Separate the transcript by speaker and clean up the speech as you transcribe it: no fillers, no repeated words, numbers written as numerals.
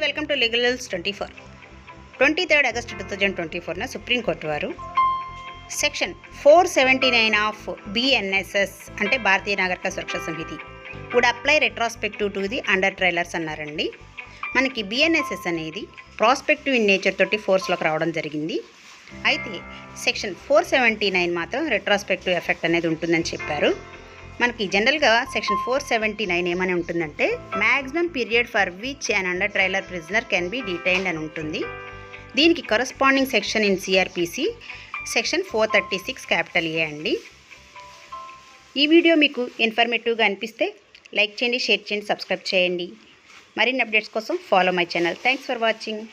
Speaker 1: Welcome to legal 23rd August 2024 supreme court వారు section 479 of BNSS అంటే Bharatiya Nagarik Suraksha Samiti would apply retrospective to the under trailers అన్నారండి. మనకి BNSS అనేది prospective in nature తోటి ఫోర్స్లోకి రావడం జరిగింది. అయితే సెక్షన్ 479 మాత్రం రెట్రాస్పెక్టివ్ ఎఫెక్ట్ అనేది ఉంటుందని చెప్పారు. మనకి జనరల్గా సెక్షన్ 479 ఏమని ఉంటుందంటే maximum period for which and under trailer prisoner can be detained అని ఉంటుంది. దీనికి corresponding section in CRPC section 436 A అండి. ఈ వీడియో మీకు ఇన్ఫర్మేటివ్గా అనిపిస్తే లైక్ చేయండి, షేర్ చేయండి, సబ్స్క్రైబ్ చేయండి. మరిన్ని అప్డేట్స్ కోసం follow my channel. Thanks for watching.